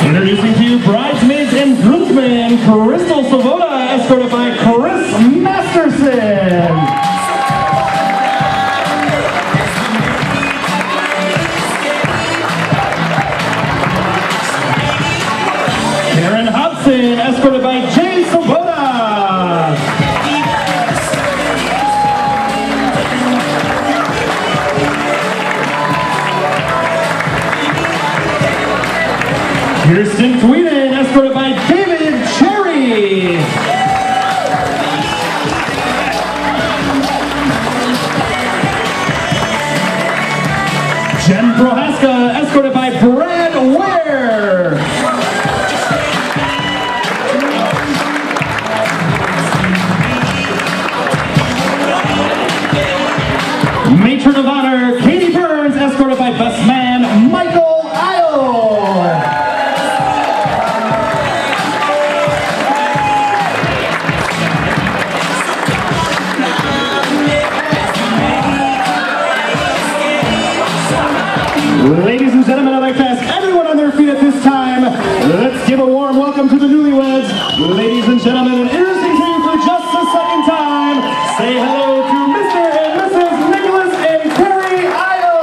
Introducing to you bridesmaids and groomsmen, Crystal Svoboda, escorted by Chris Masterson. Karen Hudson, escorted by Jane Svoboda. Kirsten Tweeden, escorted by David Cherry. Jen Prohaska, escorted by Brad Ware. Matron of Honor, Katie Burns, escorted by best man Michael Isle. Ladies and gentlemen, I'd like to ask everyone on their feet at this time. Let's give a warm welcome to the newlyweds. Ladies and gentlemen, introducing to you for just a second time, say hello to Mr. and Mrs. Nicholas and Keri Eull.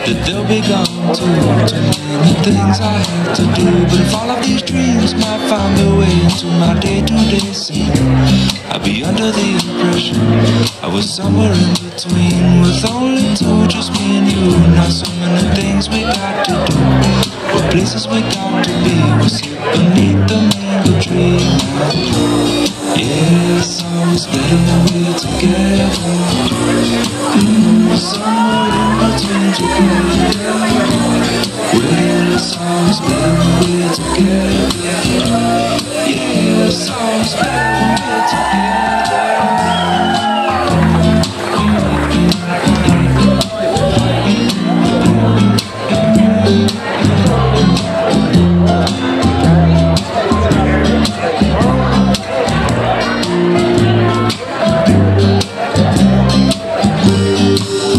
That they'll be gone too many things I have to do. But if all of these dreams might find their way into my day-to-day scene, I'd be under the impression I was somewhere in between, with only two, just me and you. Not so many things we got to do, but places we got to be. We sit beneath the mango tree. Yes, always better when we're together. Somewhere in between together. Well, it's always better when we're together. Yeah, it's always better when we're together.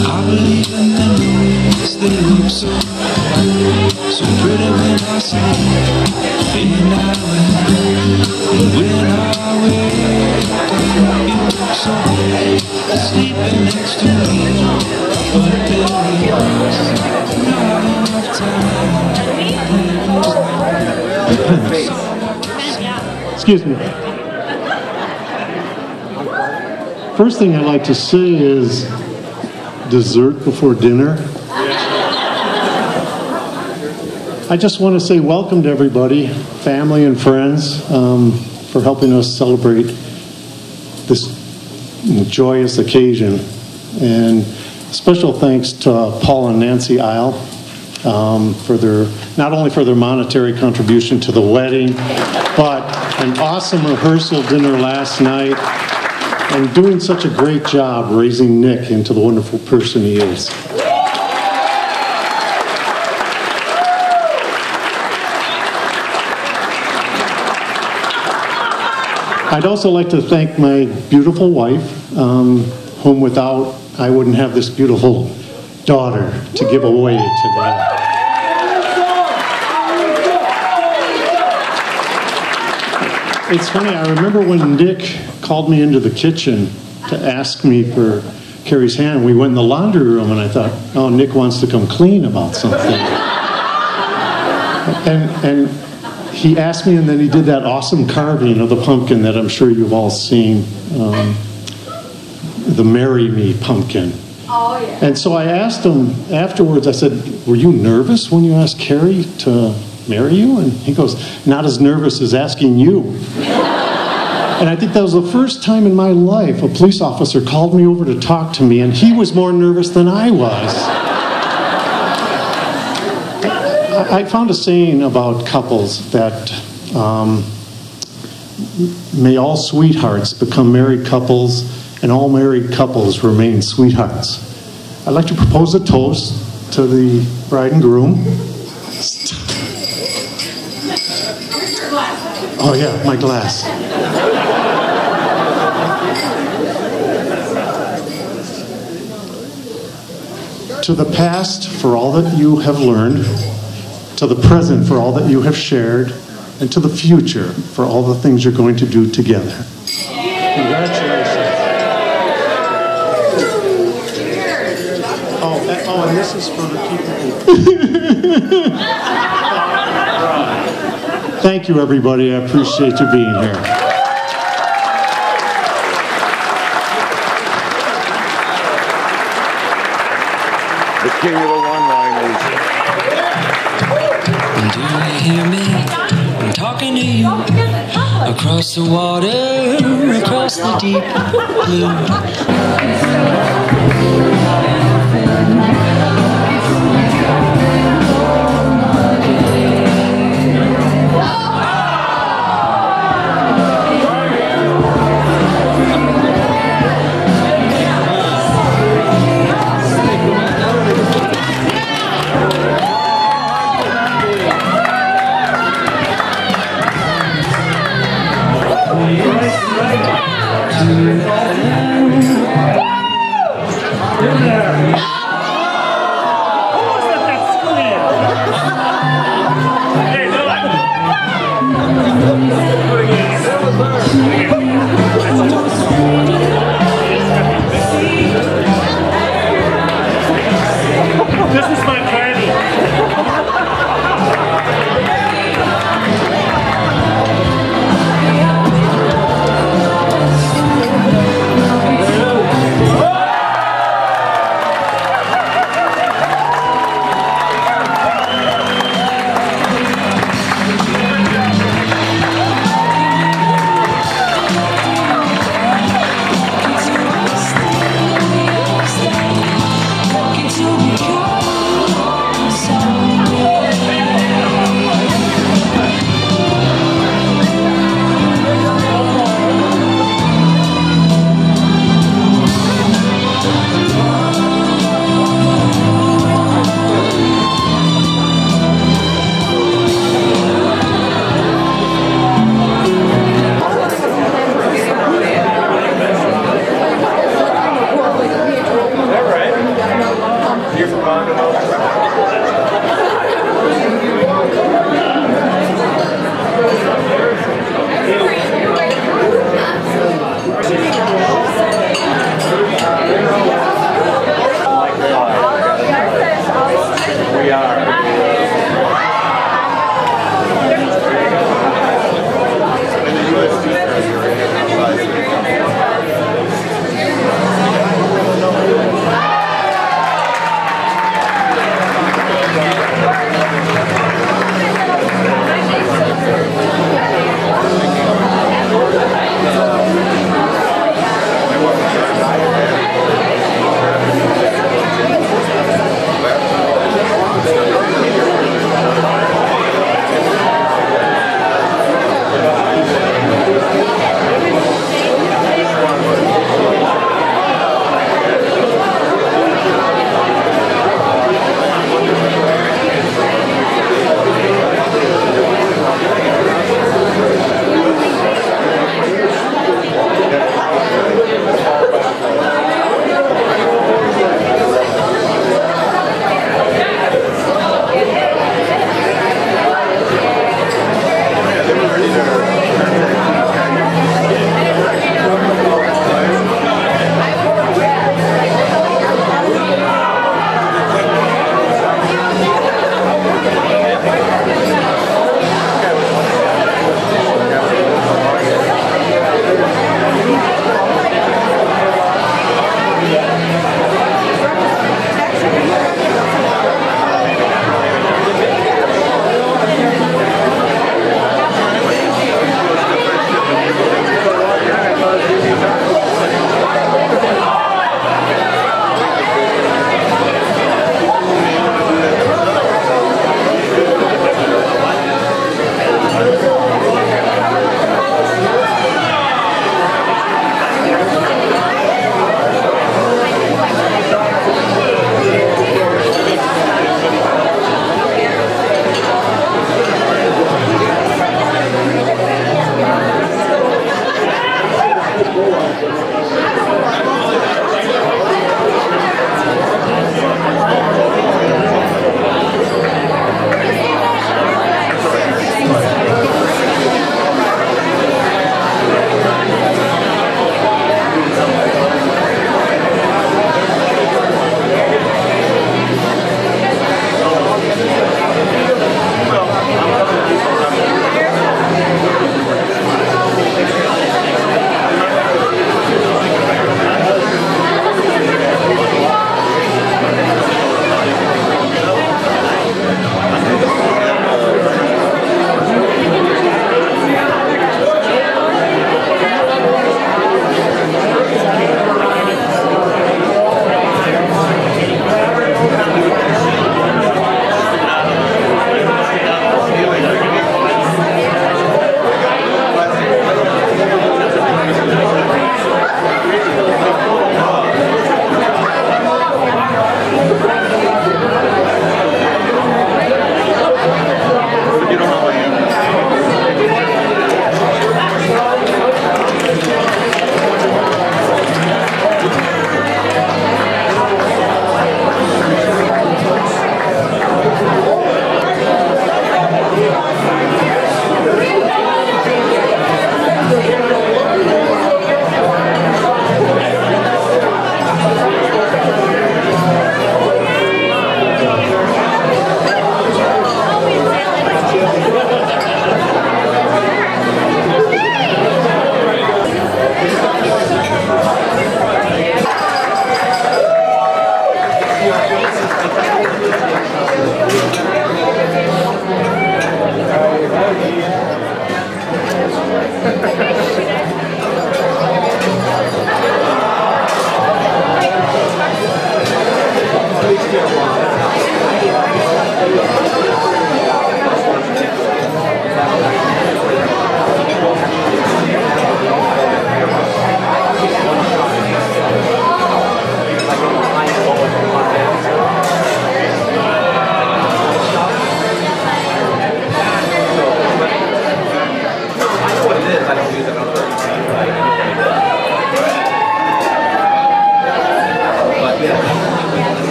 I believe in memories, they look so pretty when I see in our way. And when I wake up, you look so great, sleeping next to me. But there is not enough time. Excuse me. First thing I'd like to say is dessert before dinner. I just want to say welcome to everybody, family and friends, for helping us celebrate this joyous occasion. And special thanks to Paul and Nancy Eull for not only for their monetary contribution to the wedding, but an awesome rehearsal dinner last night, and doing such a great job raising Nick into the wonderful person he is. I'd also like to thank my beautiful wife, whom without I wouldn't have this beautiful daughter to give away today. It's funny, I remember when Nick called me into the kitchen to ask me for Keri's hand. We went in the laundry room and I thought, oh, Nick wants to come clean about something. And he asked me, and then he did that awesome carving of the pumpkin that I'm sure you've all seen, the Marry Me pumpkin. Oh, yeah. And so I asked him afterwards, I said, were you nervous when you asked Keri to marry you? And he goes, not as nervous as asking you. And I think that was the first time in my life a police officer called me over to talk to me, and he was more nervous than I was. I found a saying about couples that may all sweethearts become married couples and all married couples remain sweethearts. I'd like to propose a toast to the bride and groom. Oh yeah, my glass. To the past for all that you have learned, to the present for all that you have shared, and to the future for all the things you're going to do together. Congratulations. Oh, and this is for the people. Thank you, everybody. I appreciate you being here. The king of the one-liners. Do you hear me? I'm talking to you. Across the water, across the deep blue. Right.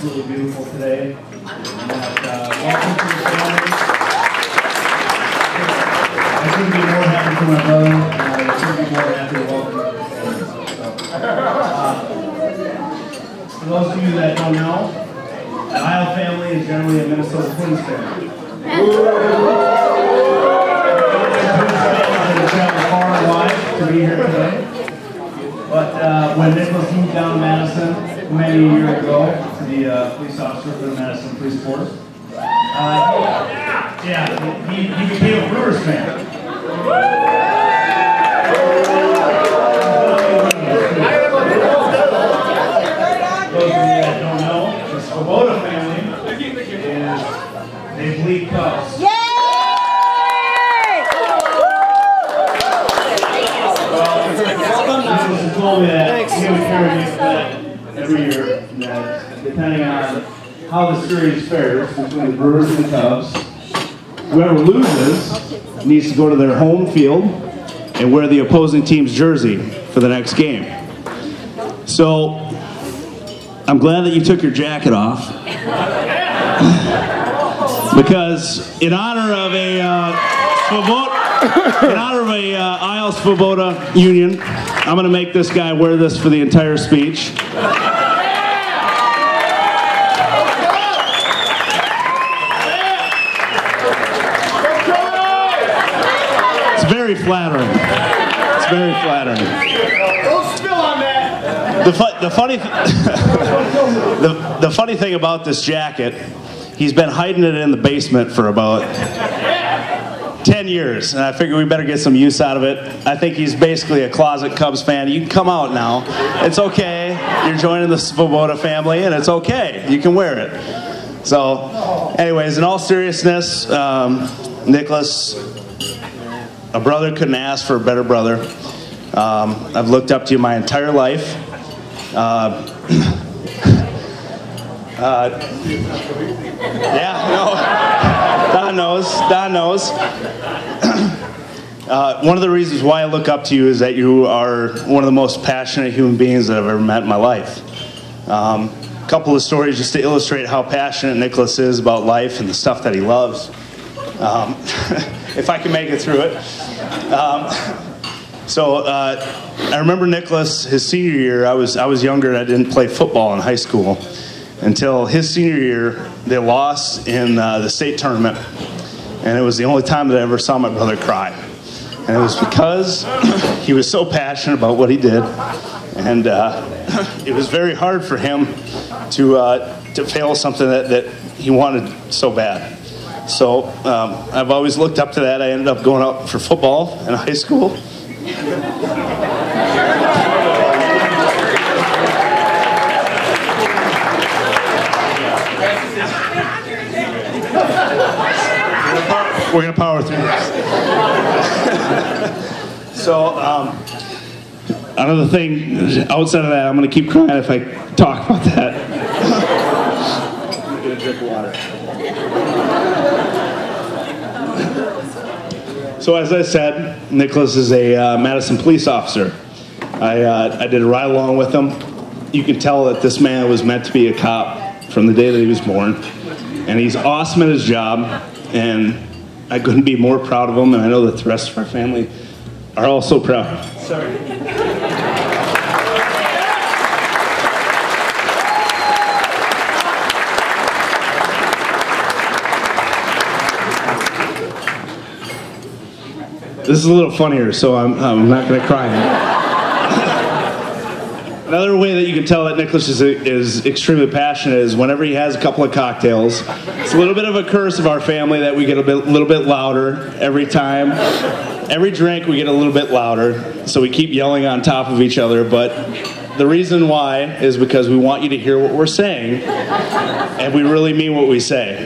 absolutely beautiful today. And welcome to the family. I couldn't be more happy for my brother. I couldn't be more happy to welcome you to the family. For those of you that don't know, the Isle family is generally a Minnesota Twins family. Traveled far and wide to be here today. But when Nicholas moved down to Madison many years ago to be a police officer for the Madison Police Force, he became a Brewers fan. Those of you that don't know, the Svoboda family is they bleed Cubs. Told me that he would carry me that every year, that depending on how the series fares between the Brewers and the Cubs, whoever loses needs to go to their home field and wear the opposing team's jersey for the next game. So I'm glad that you took your jacket off, because in honor of a Isle Svoboda Union, I'm going to make this guy wear this for the entire speech. It's very flattering. It's very flattering. Don't spill on that. The funny thing about this jacket, he's been hiding it in the basement for about 10 years, and I figure we better get some use out of it. I think he's basically a closet Cubs fan. You can come out now. It's okay. You're joining the Svoboda family, and it's okay. You can wear it. So, anyways, in all seriousness, Nicholas, a brother couldn't ask for a better brother. I've looked up to you my entire life. Yeah, no. Don knows. One of the reasons why I look up to you is that you are one of the most passionate human beings that I've ever met in my life. A couple of stories just to illustrate how passionate Nicholas is about life and the stuff that he loves. If I can make it through it. I remember Nicholas, his senior year, I was younger and I didn't play football in high school. Until his senior year, they lost in the state tournament. And it was the only time that I ever saw my brother cry. And it was because he was so passionate about what he did. And it was very hard for him to fail something that he wanted so bad. So I've always looked up to that. I ended up going out for football in high school. We're going to power through this. So, another thing, outside of that, I'm going to keep crying if I talk about that. I'm going to drink water. So, as I said, Nicholas is a Madison police officer. I did a ride along with him. You can tell that this man was meant to be a cop from the day that he was born. And he's awesome at his job, and I couldn't be more proud of him, and I know that the rest of our family are also proud. Sorry. This is a little funnier, so I'm not going to cry. Another way that you can tell that Nicholas is extremely passionate is whenever he has a couple of cocktails. It's a little bit of a curse of our family that we get a little bit louder every time. Every drink we get a little bit louder, so we keep yelling on top of each other, but the reason why is because we want you to hear what we're saying, and we really mean what we say.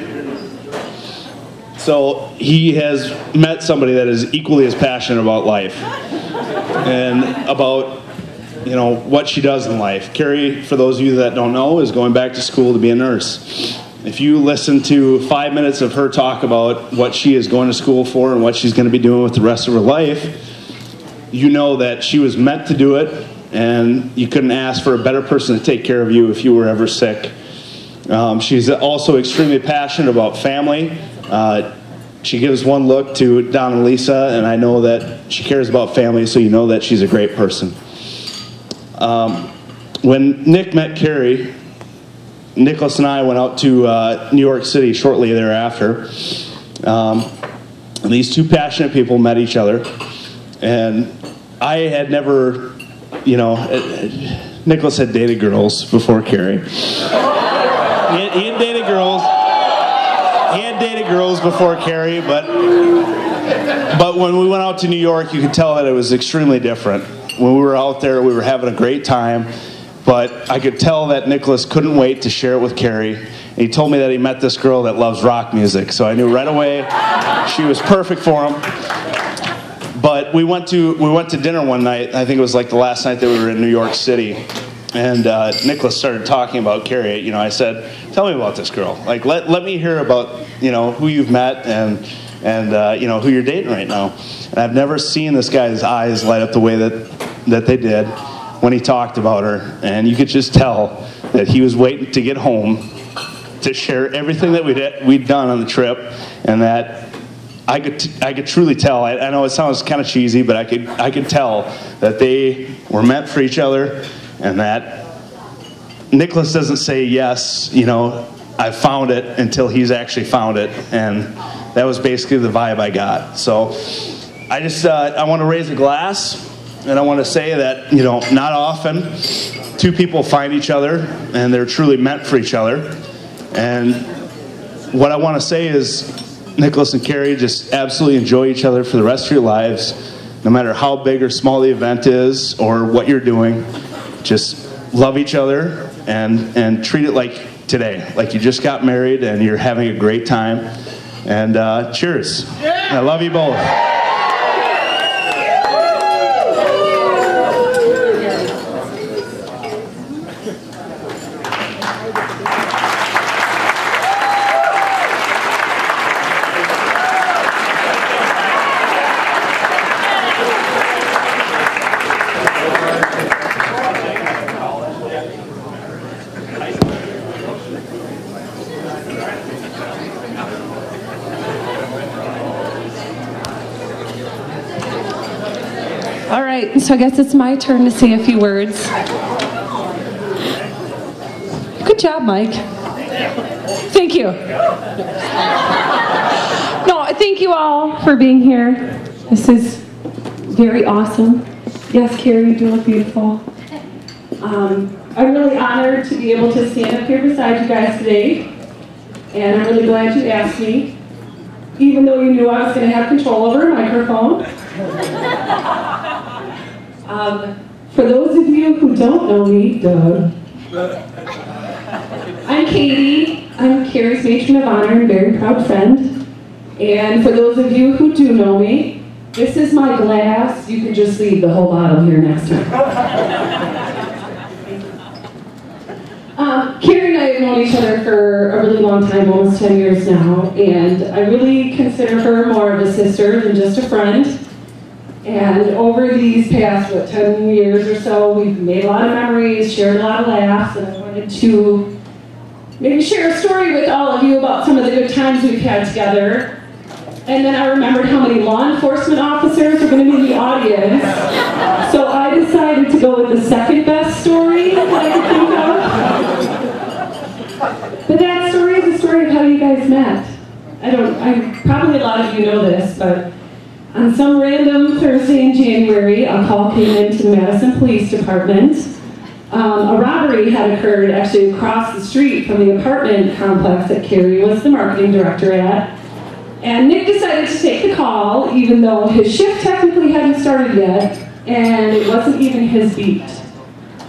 So he has met somebody that is equally as passionate about life and about what she does in life. Keri, for those of you that don't know, is going back to school to be a nurse. If you listen to 5 minutes of her talk about what she is going to school for and what she's going to be doing with the rest of her life, you know that she was meant to do it, and you couldn't ask for a better person to take care of you if you were ever sick. She's also extremely passionate about family. She gives one look to Don and Lisa, and I know that she cares about family, so you know that she's a great person. When Nick met Keri, Nicholas and I went out to New York City shortly thereafter. These two passionate people met each other, and I had never, Nicholas had dated girls before Keri. He had dated girls. He had dated girls before Keri, but when we went out to New York, you could tell that it was extremely different. When we were out there, we were having a great time, but I could tell that Nicholas couldn't wait to share it with Keri. And he told me that he met this girl that loves rock music, so I knew right away she was perfect for him. But we went to dinner one night. I think it was like the last night that we were in New York City, and Nicholas started talking about Keri. I said, "Tell me about this girl. Like, let me hear about who you've met and who you're dating right now." And I've never seen this guy's eyes light up the way that they did when he talked about her. And you could just tell that he was waiting to get home to share everything that we'd done on the trip, and that I could truly tell. I know it sounds kind of cheesy, but I could tell that they were meant for each other, and that Nicholas doesn't say yes, I found it, until he's actually found it, and that was basically the vibe I got. So I just I want to raise a glass, and I want to say that not often two people find each other and they're truly meant for each other. And what I want to say is, Nicholas and Keri, just absolutely enjoy each other for the rest of your lives, no matter how big or small the event is or what you're doing. Just love each other and treat it like today, like you just got married and you're having a great time. And cheers. I love you both. right, so I guess it's my turn to say a few words. Good job, Mike. Thank you. No, thank you all for being here. This is very awesome. Yes, Keri, you do look beautiful. I'm really honored to be able to stand up here beside you guys today, and I'm really glad you asked me, even though you knew I was going to have control over a microphone. For those of you who don't know me, duh. I'm Katie. I'm Keri's matron of honor and very proud friend. And for those of you who do know me, this is my glass. You can just leave the whole bottle here next time. Keri and I have known each other for a really long time, almost 10 years now, and I really consider her more of a sister than just a friend. And over these past, 10 years or so, we've made a lot of memories, shared a lot of laughs, and I wanted to maybe share a story with all of you about some of the good times we've had together. And then I remembered how many law enforcement officers are going to be in the audience, so I decided to go with the second best story that I could think of. But that story is the story of how you guys met. Probably a lot of you know this, but on some random Thursday in January, a call came into the Madison Police Department. A robbery had occurred actually across the street from the apartment complex that Keri was the marketing director at. And Nick decided to take the call, even though his shift technically hadn't started yet, and it wasn't even his beat.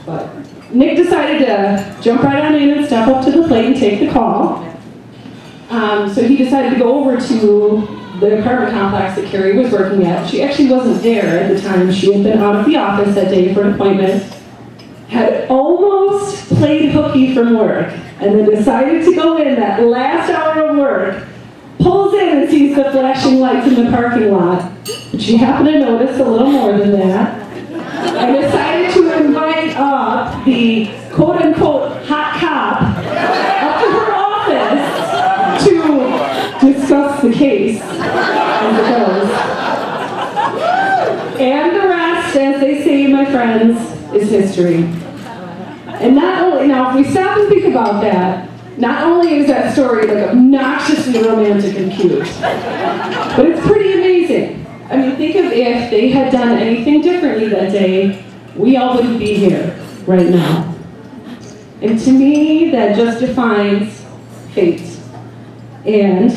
But Nick decided to jump right on in and step up to the plate and take the call. So he decided to go over to the apartment complex that Keri was working at. She actually wasn't there at the time. She had been out of the office that day for an appointment, had almost played hooky from work, and then decided to go in that last hour of work, pulls in and sees the flashing lights in the parking lot. But she happened to notice a little more than that, and decided to invite up the quote-unquote hot cop up to her office to discuss the case, as it goes. And the rest, as they say, my friends, is history. And not only, now if we stop and think about that, not only is that story like obnoxiously romantic and cute, but it's pretty amazing. I mean, think of if they had done anything differently that day, we all wouldn't be here right now. And to me, that just defines fate. And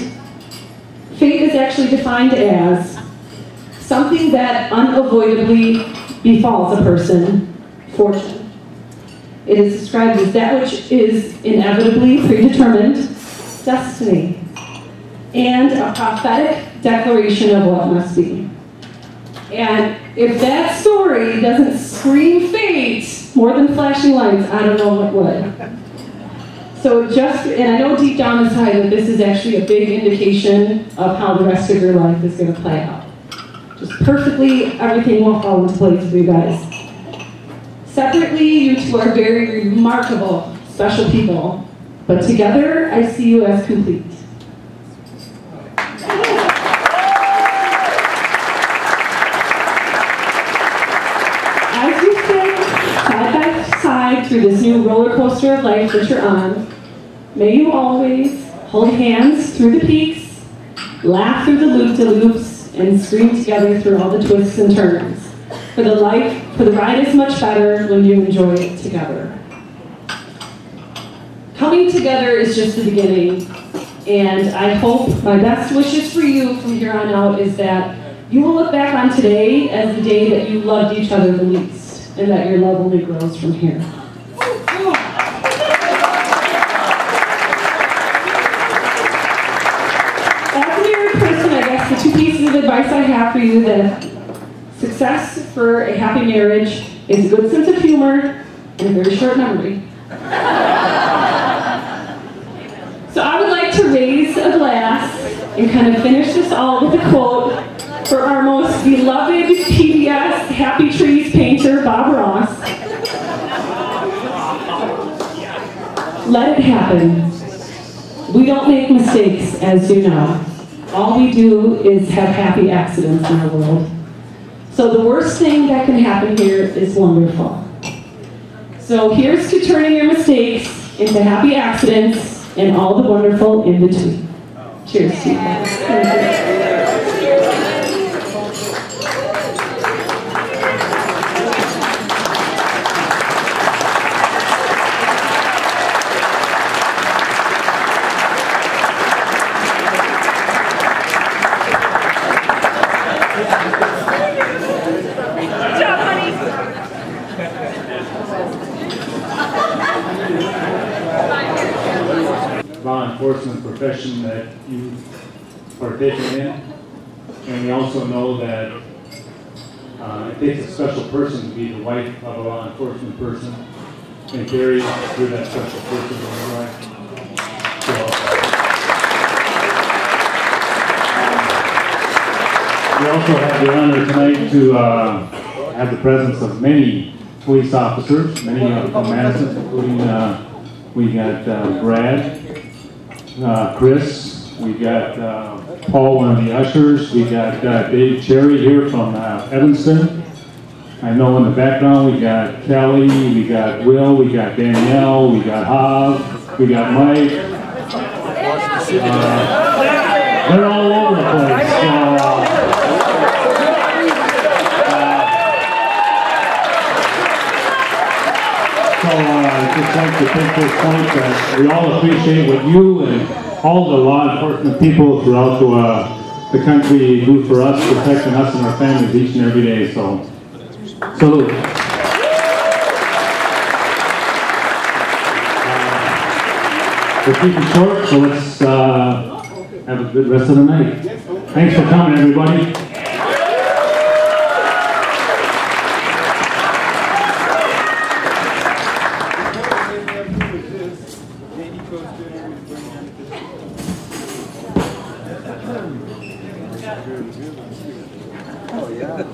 fate is actually defined as something that unavoidably befalls a person, fortune. It is described as that which is inevitably predetermined, destiny, and a prophetic declaration of what must be. And if that story doesn't scream fate more than flashing lights, I don't know what would. So and I know deep down inside that this is actually a big indication of how the rest of your life is going to play out. Just perfectly, everything will fall into place for you guys. Separately, you two are very remarkable, special people, but together, I see you as complete. As you sit side by side through this new roller coaster of life that you're on, may you always hold hands through the peaks, laugh through the loop-de-loops, and scream together through all the twists and turns. For the ride is much better when you enjoy it together. Coming together is just the beginning, and I hope my best wishes for you from here on out is that you will look back on today as the day that you loved each other the least, and that your love only grows from here. As a married person, I guess the two pieces of advice I have for you that success for a happy marriage is a good sense of humor and a very short memory. So I would like to raise a glass and kind of finish this all with a quote for our most beloved PBS Happy Trees painter, Bob Ross. Let it happen. We don't make mistakes, as you know. All we do is have happy accidents in our world. So the worst thing that can happen here is wonderful. So here's to turning your mistakes into happy accidents and all the wonderful in between. Cheers to you guys. Thank you. Law enforcement profession that you partaken in, and we also know that it takes a special person to be the wife of a law enforcement person, and Keri, you're that special person in your life. So, we also have the honor tonight to have the presence of many police officers, many from Madison, including we got Brad, Chris, we got Paul, one of the ushers, we got Dave Cherry here from Evanston. I know in the background we got Kelly, we got Will, we got Danielle, we got Hob, we got Mike. They're all over the place. So I'd just like to take this point that we all appreciate what you and all the law enforcement people throughout the country do for us, protecting us and our families each and every day. So, salute. We're keeping short, so let's have a good rest of the night. Thanks for coming, everybody. Oh, yeah.